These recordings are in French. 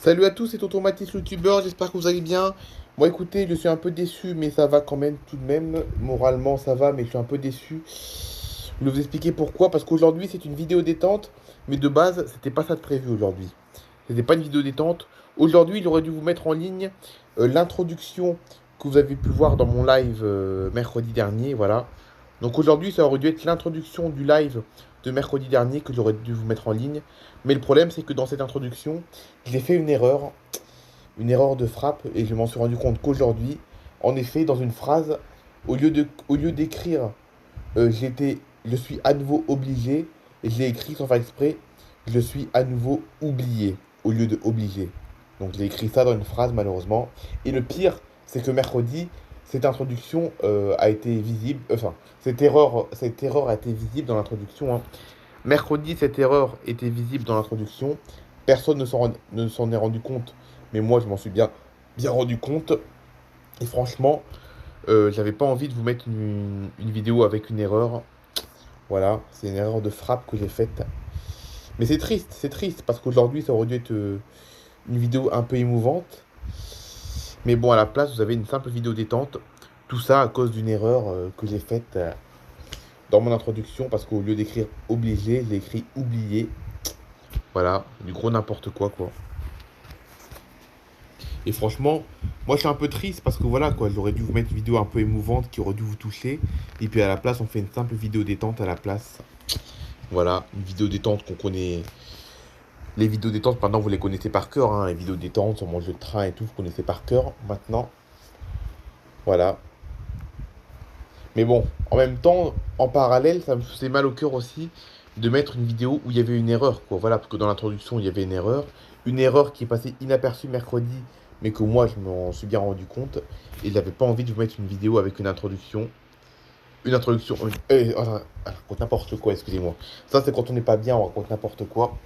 Salut à tous, c'est Tonton Mathis, youtubeur, j'espère que vous allez bien. Moi écoutez, je suis un peu déçu, mais ça va quand même tout de même. Moralement ça va, mais je suis un peu déçu. Je vais vous expliquer pourquoi, parce qu'aujourd'hui c'est une vidéo détente, mais de base c'était pas ça de prévu aujourd'hui. C'était pas une vidéo détente. Aujourd'hui j'aurais dû vous mettre en ligne l'introduction que vous avez pu voir dans mon live mercredi dernier, voilà. Donc aujourd'hui ça aurait dû être l'introduction du live de mercredi dernier que j'aurais dû vous mettre en ligne. Mais le problème c'est que dans cette introduction, j'ai fait une erreur de frappe, et je m'en suis rendu compte qu'aujourd'hui, en effet, dans une phrase, au lieu d'écrire je suis à nouveau obligé, et je l'ai écrit sans faire exprès, je suis à nouveau oublié, au lieu de obligé. Donc j'ai écrit ça dans une phrase, malheureusement. Et le pire, c'est que mercredi, cette introduction a été visible, enfin, cette erreur a été visible dans l'introduction, hein. Mercredi, cette erreur était visible dans l'introduction. Personne ne s'en est rendu compte, mais moi, je m'en suis bien rendu compte. Et franchement, j'avais pas envie de vous mettre une vidéo avec une erreur. Voilà, c'est une erreur de frappe que j'ai faite. Mais c'est triste, parce qu'aujourd'hui, ça aurait dû être une vidéo un peu émouvante. Mais bon, à la place, vous avez une simple vidéo détente. Tout ça à cause d'une erreur que j'ai faite dans mon introduction, parce qu'au lieu d'écrire obligé, j'ai écrit oublié. Voilà, du gros n'importe quoi, quoi. Et franchement, moi je suis un peu triste parce que voilà, quoi, j'aurais dû vous mettre une vidéo un peu émouvante qui aurait dû vous toucher. Et puis à la place, on fait une simple vidéo détente à la place. Voilà, une vidéo détente qu'on connaît. Les vidéos détente, maintenant vous les connaissez par cœur, hein. Les vidéos détente sur mon jeu de train et tout, vous connaissez par cœur maintenant. Voilà. Mais bon, en même temps, en parallèle, ça me faisait mal au cœur aussi de mettre une vidéo où il y avait une erreur, quoi. Voilà, parce que dans l'introduction, il y avait une erreur. Une erreur qui est passée inaperçue mercredi, mais que moi, je m'en suis bien rendu compte. Et j'avais pas envie de vous mettre une vidéo avec une introduction. Une introduction. On raconte n'importe quoi, excusez-moi. Ça, c'est quand on n'est pas bien, on raconte n'importe quoi.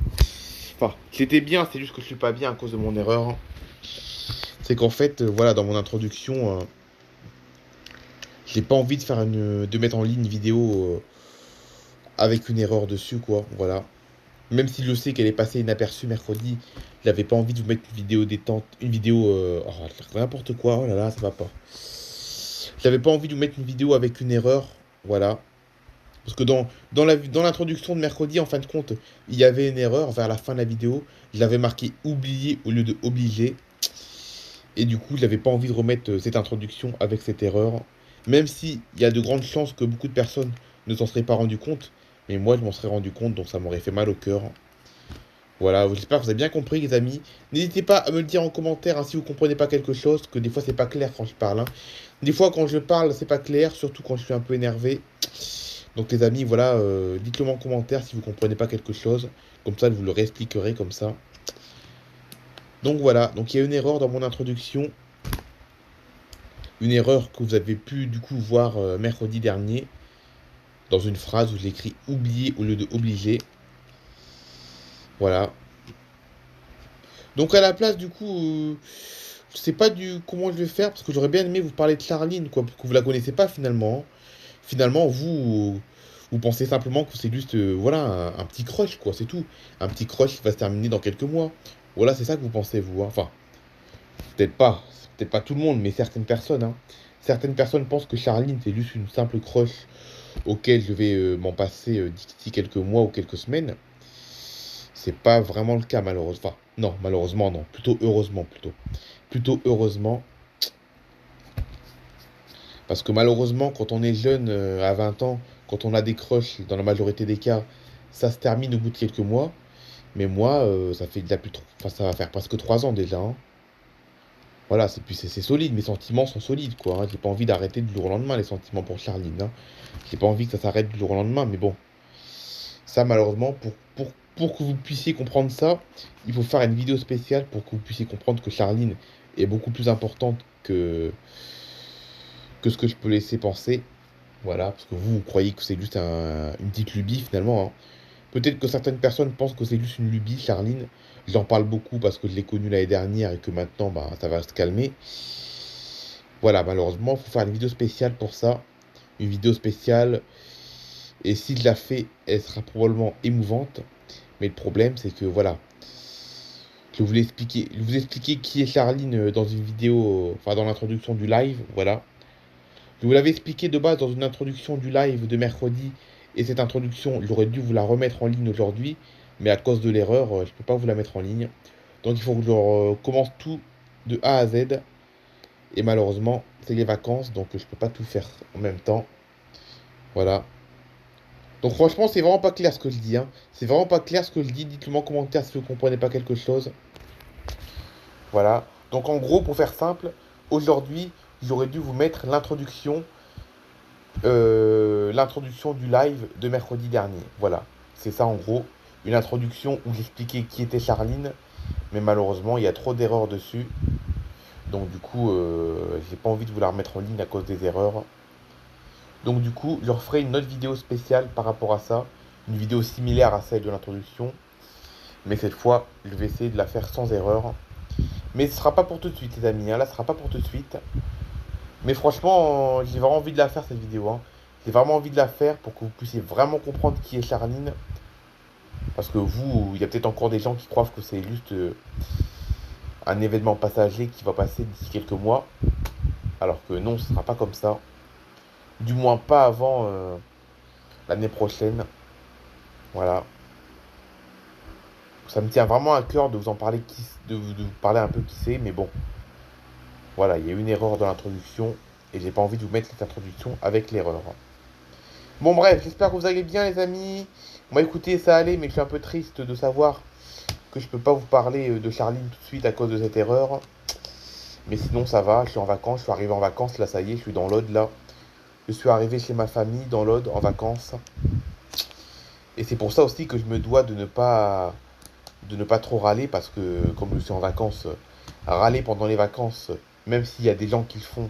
Enfin, j'étais bien, c'est juste que je suis pas bien à cause de mon erreur. C'est qu'en fait, voilà, dans mon introduction, j'ai pas envie de mettre en ligne une vidéo avec une erreur dessus, quoi. Voilà. Même si je sais qu'elle est passée inaperçue mercredi, j'avais pas envie de vous mettre une vidéo détente, une vidéo, n'importe quoi. Oh là là, ça va pas. J'avais pas envie de vous mettre une vidéo avec une erreur, voilà. Parce que dans l'introduction de mercredi, en fin de compte, il y avait une erreur vers la fin de la vidéo. Je l'avais marqué oublié au lieu de obligé. Et du coup, j'avais pas envie de remettre cette introduction avec cette erreur. Même si il y a de grandes chances que beaucoup de personnes ne s'en seraient pas rendu compte. Mais moi, je m'en serais rendu compte, donc ça m'aurait fait mal au cœur. Voilà, j'espère que vous avez bien compris, les amis. N'hésitez pas à me le dire en commentaire, hein, si vous comprenez pas quelque chose, que des fois c'est pas clair quand je parle, hein. Des fois quand je parle, c'est pas clair, surtout quand je suis un peu énervé. Donc les amis, voilà, dites-le moi en commentaire si vous comprenez pas quelque chose. Comme ça, je vous le réexpliquerai comme ça. Donc voilà, donc il y a une erreur dans mon introduction. Une erreur que vous avez pu du coup voir mercredi dernier. Dans une phrase où j'écris oublier au lieu de obligé. Voilà. Donc à la place du coup, je sais pas comment je vais faire parce que j'aurais bien aimé vous parler de Charline, quoi, parce que vous la connaissez pas finalement, hein. Finalement, vous pensez simplement que c'est juste voilà un petit crush, quoi, c'est tout. Un petit crush qui va se terminer dans quelques mois. Voilà, c'est ça que vous pensez, vous, hein. Enfin, peut-être pas tout le monde, mais certaines personnes, hein. Certaines personnes pensent que Charline c'est juste une simple crush auquel je vais m'en passer d'ici quelques mois ou quelques semaines. C'est pas vraiment le cas, malheureusement. Enfin, non, malheureusement, non. Plutôt heureusement, plutôt. Plutôt heureusement. Parce que malheureusement, quand on est jeune, à 20 ans, quand on a des crushs, dans la majorité des cas, ça se termine au bout de quelques mois. Mais moi, ça fait déjà enfin, ça va faire presque 3 ans déjà, hein. Voilà, c'est solide. Mes sentiments sont solides, quoi, hein. J'ai pas envie d'arrêter du jour au lendemain les sentiments pour Charline, hein. J'ai pas envie que ça s'arrête du jour au lendemain. Mais bon, ça, malheureusement, pour que vous puissiez comprendre ça, il faut faire une vidéo spéciale pour que vous puissiez comprendre que Charline est beaucoup plus importante que ce que je peux laisser penser. Voilà, parce que vous croyez que c'est juste une petite lubie finalement, hein. Peut-être que certaines personnes pensent que c'est juste une lubie, Charline. J'en parle beaucoup parce que je l'ai connue l'année dernière et que maintenant, bah, ça va se calmer. Voilà, malheureusement, il faut faire une vidéo spéciale pour ça. Une vidéo spéciale. Et si je la fais, elle sera probablement émouvante. Mais le problème, c'est que voilà, Je vous expliquer qui est Charline dans une vidéo, enfin dans l'introduction du live, voilà. Je vous l'avais expliqué de base dans une introduction du live de mercredi, et cette introduction, j'aurais dû vous la remettre en ligne aujourd'hui, mais à cause de l'erreur, je ne peux pas vous la mettre en ligne. Donc il faut que je recommence tout de A à Z, et malheureusement, c'est les vacances, donc je ne peux pas tout faire en même temps. Voilà. Donc franchement, c'est vraiment pas clair ce que je dis, hein. C'est vraiment pas clair ce que je dis. Dites-le moi en commentaire si vous ne comprenez pas quelque chose. Voilà. Donc en gros, pour faire simple, aujourd'hui, j'aurais dû vous mettre l'introduction du live de mercredi dernier. Voilà. C'est ça en gros. Une introduction où j'expliquais qui était Charline. Mais malheureusement, il y a trop d'erreurs dessus. Donc du coup, j'ai pas envie de vous la remettre en ligne à cause des erreurs. Donc du coup, je referai une autre vidéo spéciale par rapport à ça. Une vidéo similaire à celle de l'introduction. Mais cette fois, je vais essayer de la faire sans erreur. Mais ce sera pas pour tout de suite, les amis, hein. Là, ce sera pas pour tout de suite. Mais franchement, j'ai vraiment envie de la faire, cette vidéo, hein. J'ai vraiment envie de la faire pour que vous puissiez vraiment comprendre qui est Charline. Parce que vous, il y a peut-être encore des gens qui croient que c'est juste un événement passager qui va passer d'ici quelques mois. Alors que non, ce sera pas comme ça. Du moins pas avant l'année prochaine. Voilà. Ça me tient vraiment à cœur de vous en parler, de vous parler un peu qui c'est, mais bon. Voilà, il y a eu une erreur dans l'introduction et j'ai pas envie de vous mettre cette introduction avec l'erreur. Bon bref, j'espère que vous allez bien les amis. Moi écoutez, ça allait, mais je suis un peu triste de savoir que je peux pas vous parler de Charline tout de suite à cause de cette erreur. Mais sinon ça va, je suis en vacances, je suis arrivé en vacances, là ça y est, je suis dans l'Aude là. Je suis arrivé chez ma famille dans l'Aude en vacances. Et c'est pour ça aussi que je me dois de ne pas trop râler parce que comme je suis en vacances, râler pendant les vacances, même s'il y a des gens qui le font,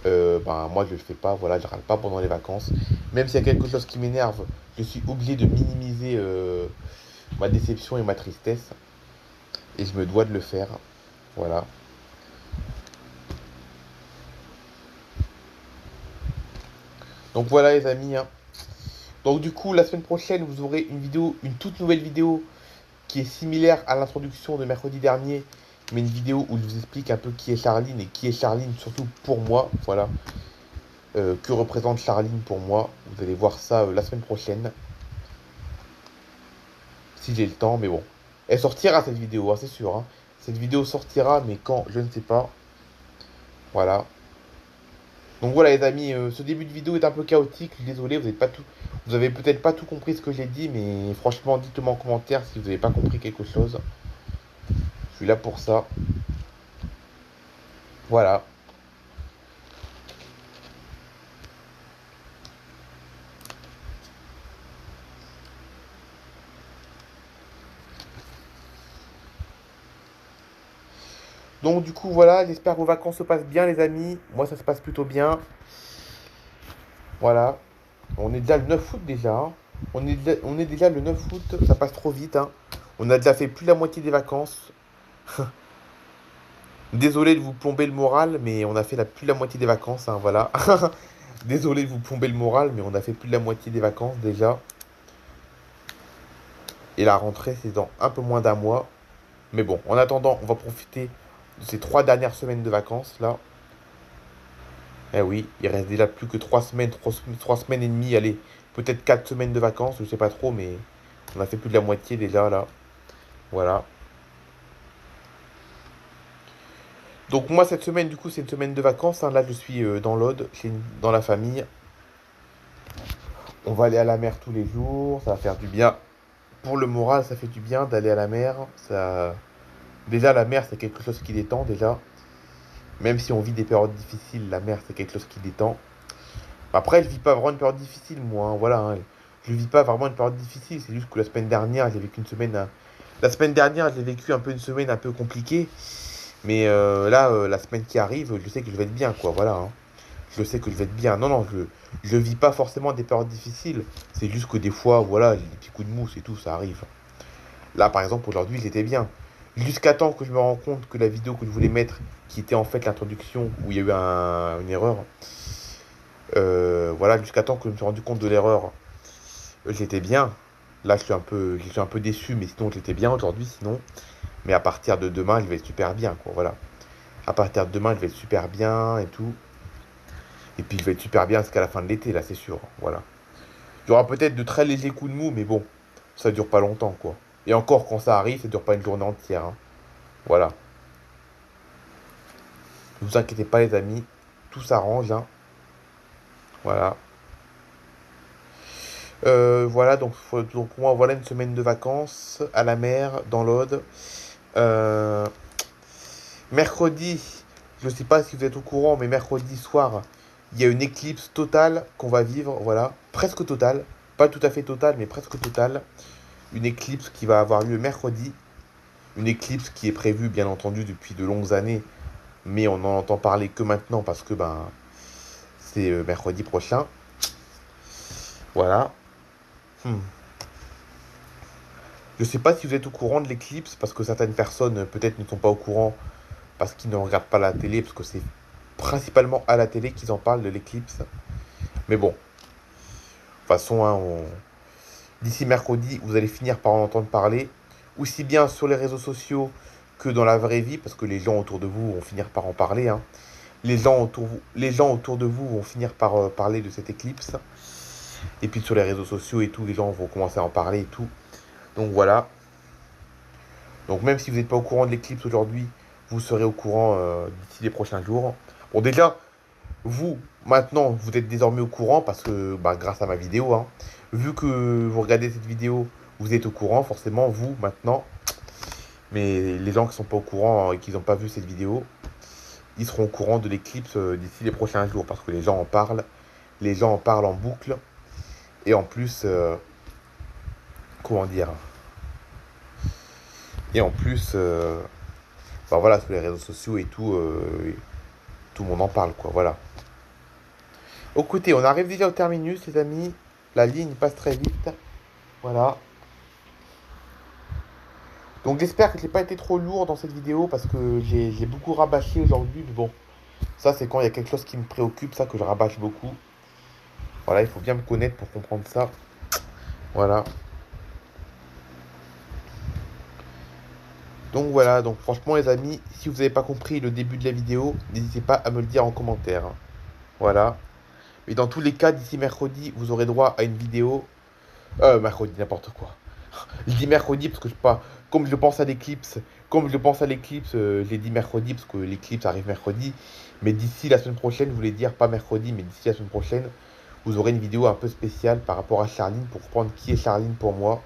ben, moi je le fais pas, voilà, je râle pas pendant les vacances. Même s'il y a quelque chose qui m'énerve, je suis obligé de minimiser ma déception et ma tristesse. Et je me dois de le faire. Voilà. Donc voilà les amis, hein. Donc du coup, la semaine prochaine, vous aurez une vidéo, une toute nouvelle vidéo qui est similaire à l'introduction de mercredi dernier, mais une vidéo où je vous explique un peu qui est Charline et qui est Charline surtout pour moi. Voilà. Que représente Charline pour moi. Vous allez voir ça la semaine prochaine. Si j'ai le temps, mais bon. Elle sortira cette vidéo, hein, c'est sûr, hein. Cette vidéo sortira, mais quand, je ne sais pas. Voilà. Donc voilà les amis, ce début de vidéo est un peu chaotique. Je suis désolé, vous avez peut-être pas tout compris ce que j'ai dit, mais franchement, dites-moi en commentaire si vous n'avez pas compris quelque chose. Je suis là pour ça. Voilà. Donc du coup voilà, j'espère que vos vacances se passent bien les amis. Moi ça se passe plutôt bien. Voilà. On est déjà le 9 août déjà, hein. On est déjà le 9 août, ça passe trop vite, hein. On a déjà fait plus de la moitié des vacances. Désolé de vous plomber le moral, mais on a fait plus de la moitié des vacances, hein, voilà. Désolé de vous plomber le moral, mais on a fait plus de la moitié des vacances déjà. Et la rentrée, c'est dans un peu moins d'un mois. Mais bon, en attendant, on va profiter de ces 3 dernières semaines de vacances, là. Eh oui, il reste déjà plus que 3 semaines, 3 semaines et demie, allez, peut-être 4 semaines de vacances, je sais pas trop, mais on a fait plus de la moitié déjà, là. Voilà. Donc moi, cette semaine, du coup, c'est une semaine de vacances, hein. Là, je suis dans l'Aude, dans la famille. On va aller à la mer tous les jours, ça va faire du bien. Pour le moral, ça fait du bien d'aller à la mer. Ça... Déjà, la mer, c'est quelque chose qui détend, déjà. Même si on vit des périodes difficiles, la mer, c'est quelque chose qui détend. Après, je vis pas vraiment une période difficile, moi, hein, voilà, hein. Je vis pas vraiment une période difficile, c'est juste que la semaine dernière, j'ai vécu une semaine... La semaine dernière, j'ai vécu un peu une semaine un peu compliquée. Mais là, la semaine qui arrive, je sais que je vais être bien, quoi, voilà, hein. Je sais que je vais être bien. Non, non, je vis pas forcément des périodes difficiles. C'est juste que des fois, voilà, j'ai des petits coups de mousse et tout, ça arrive. Là, par exemple, aujourd'hui, j'étais bien. Jusqu'à temps que je me rends compte que la vidéo que je voulais mettre, qui était en fait l'introduction, où il y a eu une erreur, voilà, jusqu'à temps que je me suis rendu compte de l'erreur, j'étais bien. Là, je suis un peu déçu, mais sinon, j'étais bien aujourd'hui, sinon. Mais à partir de demain, je vais être super bien, quoi, voilà. À partir de demain, je vais être super bien et tout. Et puis, je vais être super bien jusqu'à la fin de l'été, là, c'est sûr, voilà. Il y aura peut-être de très légers coups de mou, mais bon, ça dure pas longtemps, quoi. Et encore, quand ça arrive, ça dure pas une journée entière, hein. Voilà. Ne vous inquiétez pas, les amis, tout s'arrange, hein. Voilà. Voilà, donc moi, voilà une semaine de vacances à la mer, dans l'Aude. Euh, Mercredi, je ne sais pas si vous êtes au courant, mais mercredi soir, il y a une éclipse totale qu'on va vivre, voilà, presque totale, pas tout à fait totale, mais presque totale. Une éclipse qui va avoir lieu mercredi, une éclipse qui est prévue bien entendu depuis de longues années, mais on n'en entend parler que maintenant parce que ben c'est mercredi prochain. Voilà. Hmm. Je ne sais pas si vous êtes au courant de l'éclipse parce que certaines personnes peut-être ne sont pas au courant parce qu'ils ne regardent pas la télé, parce que c'est principalement à la télé qu'ils en parlent de l'éclipse. Mais bon, de toute façon, hein, d'ici mercredi, vous allez finir par en entendre parler, aussi bien sur les réseaux sociaux que dans la vraie vie, parce que les gens autour de vous vont finir par en parler, hein. Les gens autour de vous vont finir par parler de cette éclipse. Et puis sur les réseaux sociaux et tout, les gens vont commencer à en parler et tout. Donc voilà. Donc même si vous n'êtes pas au courant de l'éclipse aujourd'hui, vous serez au courant d'ici les prochains jours. Bon déjà, vous, maintenant, vous êtes désormais au courant parce que bah, grâce à ma vidéo, hein, vu que vous regardez cette vidéo, vous êtes au courant, forcément, vous, maintenant. Mais les gens qui sont pas au courant et qui n'ont pas vu cette vidéo, ils seront au courant de l'éclipse d'ici les prochains jours parce que les gens en parlent. Les gens en parlent en boucle. Et en plus, comment dire? Et en plus, bah voilà, sur les réseaux sociaux et tout le monde en parle, quoi, voilà. Écoutez, on arrive déjà au terminus, les amis. La ligne passe très vite. Voilà. Donc j'espère que je n'ai pas été trop lourd dans cette vidéo parce que j'ai beaucoup rabâché aujourd'hui. Mais bon, ça c'est quand il y a quelque chose qui me préoccupe, ça que je rabâche beaucoup. Voilà, il faut bien me connaître pour comprendre ça. Voilà. Donc voilà, donc franchement les amis, si vous n'avez pas compris le début de la vidéo, n'hésitez pas à me le dire en commentaire, hein. Voilà. Mais dans tous les cas, d'ici mercredi, vous aurez droit à une vidéo. Mercredi, n'importe quoi. Je dis mercredi parce que je pas. Comme je pense à l'éclipse, j'ai dit mercredi parce que l'éclipse arrive mercredi. Mais d'ici la semaine prochaine, je voulais dire pas mercredi, mais d'ici la semaine prochaine, vous aurez une vidéo un peu spéciale par rapport à Charline pour comprendre qui est Charline pour moi.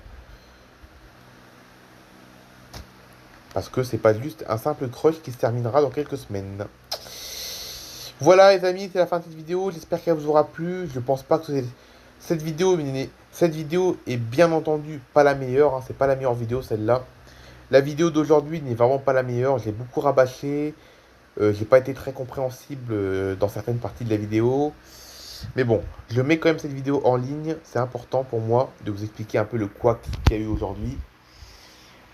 Parce que c'est pas juste un simple crush qui se terminera dans quelques semaines. Voilà les amis, c'est la fin de cette vidéo. J'espère qu'elle vous aura plu. Je pense pas que cette vidéo est bien entendu pas la meilleure, hein. C'est pas la meilleure vidéo celle-là. La vidéo d'aujourd'hui n'est vraiment pas la meilleure. J'ai beaucoup rabâché. J'ai pas été très compréhensible dans certaines parties de la vidéo. Mais bon, je mets quand même cette vidéo en ligne. C'est important pour moi de vous expliquer un peu le quoi qu'il y a eu aujourd'hui.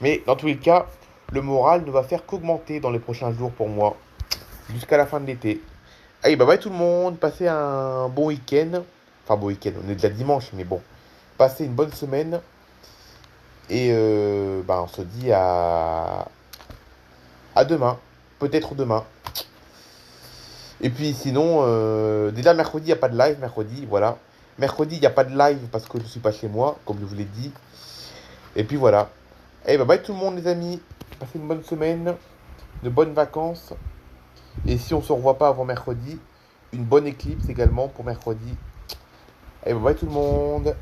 Mais dans tous les cas, le moral ne va faire qu'augmenter dans les prochains jours pour moi. Jusqu'à la fin de l'été. Allez, bye bye tout le monde. Passez un bon week-end. Enfin, bon week-end, on est déjà dimanche, mais bon. Passez une bonne semaine. Et bah, on se dit à demain. Peut-être demain. Et puis sinon, déjà mercredi, il n'y a pas de live. Mercredi, voilà. Mercredi, il n'y a pas de live parce que je ne suis pas chez moi, comme je vous l'ai dit. Et puis voilà. Allez, bye bye tout le monde, les amis. Passez une bonne semaine. De bonnes vacances. Et si on se revoit pas avant mercredi, une bonne éclipse également pour mercredi. Allez, bye bye tout le monde.